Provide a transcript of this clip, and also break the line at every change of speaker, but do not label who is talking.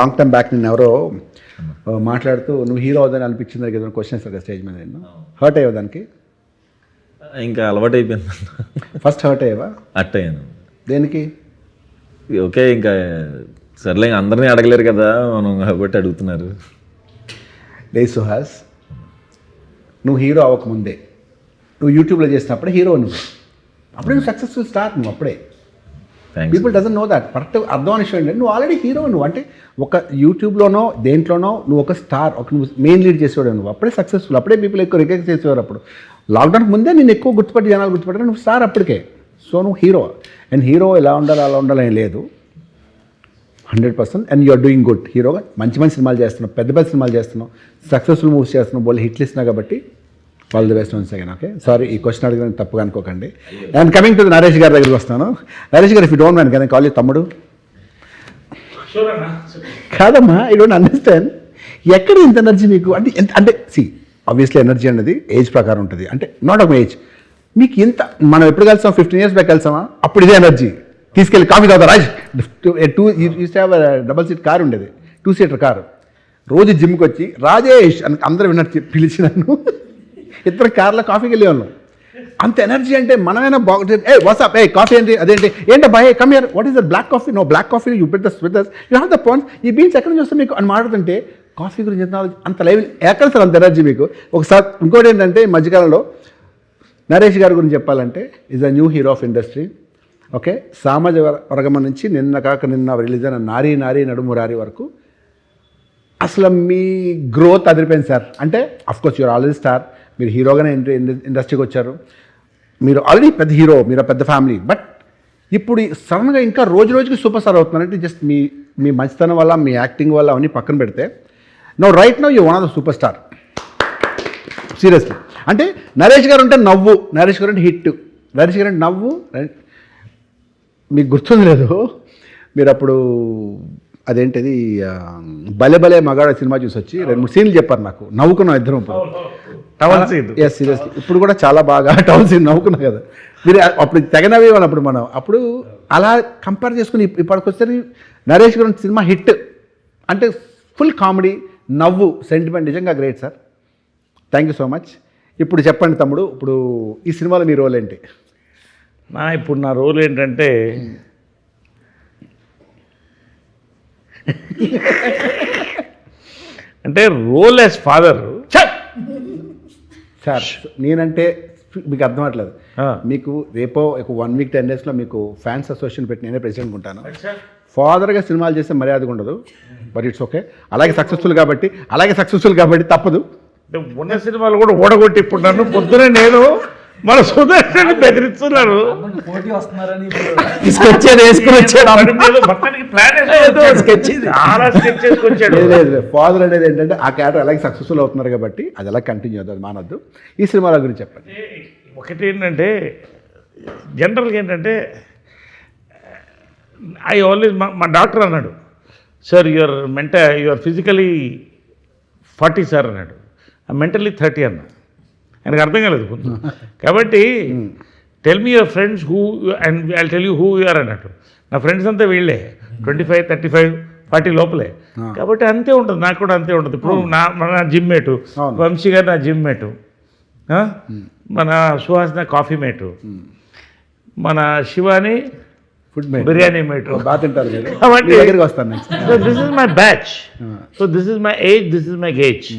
Long time back నేను ఎవరో మాట్లాడుతూ నువ్వు హీరో అవుదని అనిపించింది కదా క్వశ్చన్ సార్ స్టేజ్ మీద నేను హర్ట్ అయ్యావు దానికి.
ఇంకా అలవాటు అయిపోయింది.
ఫస్ట్ హర్ట్ అయ్యావా?
అట్ అయ్యాను.
దేనికి?
ఓకే ఇంకా సర్లే అందరినీ అడగలేరు కదా మనం కాబట్టి అడుగుతున్నారు.
డే సుహాస్, నువ్వు హీరో అవ్వకముందే నువ్వు యూట్యూబ్లో చేసినప్పుడే హీరో నువ్వు, అప్పుడే నువ్వు సక్సెస్ఫుల్ స్టార్ నువ్వు అప్పుడే. People doesn't know that. Correct అర్థం అనే విషయం ఏంటంటే నువ్వు ఆల్రెడీ హీరో. నువ్వు అంటే ఒక యూట్యూబ్లోనో దేంట్లోనో నువ్వు ఒక స్టార్, ఒక నువ్వు మెయిన్ లీడ్ చేసేవాడు, నువ్వు అప్పుడే సక్సెస్ఫుల్. అప్పుడే పీపుల్ ఎక్కువ రికగ్నైజ్ చేసేవారు. అప్పుడు లాక్డౌన్కి ముందే నేను ఎక్కువ గుర్తుపట్టి జనాలు గుర్తుపట్టారు, నువ్వు స్టార్ అప్పటికే. సో నువ్వు హీరో. అండ్ హీరో ఎలా ఉండాలి అలా ఉండాలని లేదు, 100%. And you're doing good. హీరోగా మంచి మంచి సినిమాలు చేస్తున్నావు, పెద్ద పెద్ద సినిమాలు చేస్తున్నావు, సక్సెస్ఫుల్ మూవీస్ చేస్తున్నావు, బోల్ హిట్లు ఇస్తున్నావు. కాబట్టి all the best once again. Okay, sorry ఈ క్వశ్చన్ అడిగిన తప్పుగా అనుకోకండి. అండ్ కమింగ్ టు నరేష్ గారి దగ్గరికి వస్తాను. నరేష్ గారు, if you don't mind can I call you తమ్ముడు? కాదమ్మా, ఐ డోంట్ అండర్స్టాండ్. ఎక్కడ ఇంత ఎనర్జీ మీకు? అంటే ఎంత అంటే ఆబ్వియస్లీ ఎనర్జీ అనేది ఏజ్ ప్రకారం ఉంటుంది. అంటే నాట్ ఒక ఏజ్. మీకు ఇంత మనం ఎప్పుడు కలిసాం? 15 years బ్యాక్ కలిసామా? అప్పుడు ఇదే ఎనర్జీ. తీసుకెళ్ళి కాఫీ తాగుతా రాజ్, డబల్ సీట్ కారు ఉండేది, 2-seater కారు. రోజు జిమ్కి వచ్చి రాజేష్ అని అందరూ విన్నట్టు పిలిచి నన్ను ఇద్దరు కార్లో కాఫీకి వెళ్ళి ఉన్నాం. అంత ఎనర్జీ. అంటే మనమైనా బాగుంటుంది. ఏ వాట్సాప్, ఏ కాఫీ ఏంటి, అదేంటి, ఏంటి boy come here, what is the black coffee? No black coffee, you beat this with this, you have the points. ఈ బీన్స్ ఎక్కడి నుంచి వస్తే మీకు అని మాట్లాడుతుంటే కాఫీ గురించి అంత లైవ్ ఎక్కడ సార్ అంత ఎనర్జీ మీకు? ఒకసారి ఇంకోటి ఏంటంటే ఈ మధ్యకాలంలో నరేష్ గారి గురించి చెప్పాలంటే is a new hero of industry. Okay, సామాజిక వర్గం నుంచి నిన్న రిలీజ్ అయిన నారీ నారీ నడుమురారి వరకు అసలు మీ గ్రోత్ అదిరిపోయింది సార్. అంటే అఫ్కోర్స్ యూఆర్ ఆల్రెడీ స్టార్, మీరు హీరోగానే ఇండస్ట్రీకి వచ్చారు, మీరు ఆల్రెడీ పెద్ద హీరో, మీరు పెద్ద ఫ్యామిలీ. బట్ ఇప్పుడు సడన్గా ఇంకా రోజు రోజుకి సూపర్ స్టార్ అవుతున్నారంటే జస్ట్ మీ మంచితనం వల్ల, మీ యాక్టింగ్ వల్ల అవన్నీ పక్కన పెడితే no right no you one of the super star. Seriously. అంటే నరేష్ గారు అంటే నవ్వు, నరేష్ గారు అంటే హిట్, నరేష్ గారు అంటే నవ్వు. మీకు గుర్తుంది లేదు, మీరు అప్పుడు అదేంటిది భలే భలే మగాడ సినిమా చూసి వచ్చి 2-3 సీన్లు చెప్పారు నాకు, నవ్వుకున్నాం ఇద్దరం.
Towel scene.
Yes, seriously. ఇప్పుడు కూడా చాలా బాగా టవల్ సీన్ నవ్వుకున్నాం కదా మీరు. అప్పుడు తెగనవే అప్పుడు మనం అప్పుడు అలా కంపేర్ చేసుకుని ఇప్పటికి వస్తే నరేష్ గారి సినిమా హిట్. అంటే ఫుల్ కామెడీ, నవ్వు, సెంటిమెంట్. నిజంగా great sir. Thank you so much. ఇప్పుడు చెప్పండి తమ్ముడు, ఇప్పుడు ఈ సినిమాలో మీ రోల్ ఏంటి?
ఇప్పుడు నా రోల్ ఏంటంటే అంటే రోల్ యాజ్ ఫాదర్.
సార్ నేనంటే మీకు అర్థం అవ్వట్లేదు. మీకు రేపో 1 week 10 daysలో మీకు ఫ్యాన్స్ అసోసియేషన్ పెట్టి నేనే ప్రెసిడెంట్ ఉంటాను. ఫాదర్గా సినిమాలు చేస్తే మర్యాదగా ఉండదు, బట్ ఇట్స్ ఓకే. అలాగే సక్సెస్ఫుల్ కాబట్టి తప్పదు.
ఉన్న సినిమాలు కూడా ఓడగొట్టి ఇప్పుడు నన్ను పొద్దునే నేను మన సుదర్శన్ బెదిరిస్తున్నారు.
ఫాదర్ అనేది ఏంటంటే ఆ క్యారెక్టర్ అలాగే సక్సెస్ఫుల్ అవుతున్నారు కాబట్టి అది ఎలా కంటిన్యూ అవుతుంది, మానద్దు. ఈ సినిమాల గురించి చెప్పండి.
ఒకటి ఏంటంటే జనరల్గా ఏంటంటే ఐ ఆల్వేస్ మా డాక్టర్ అన్నాడు, సార్ యూఆర్ ఫిజికలీ 40 సార్ అన్నాడు, మెంటల్లీ 30 అన్నా. ఆయనకు అర్థం కాలేదు కొంచెం. కాబట్టి tell me your friends who and I tell you who you're అన్నట్టు. నా ఫ్రెండ్స్ అంతా వీళ్ళే 25, 35, 40 లోపలే. కాబట్టి అంతే ఉంటుంది, నాకు కూడా అంతే ఉంటుంది. ఇప్పుడు మన జిమ్ మేటు వంశీ గారు, నా జిమ్ మేటు, మన సుహాస్ నా కాఫీ మేటు, మన శివాని
ఫుడ్
బిర్యానీ మేటు.
బాగా తింటారు మీరు.
కాబట్టి
వస్తాను.
This is my batch, so this is my age, this is my gauge.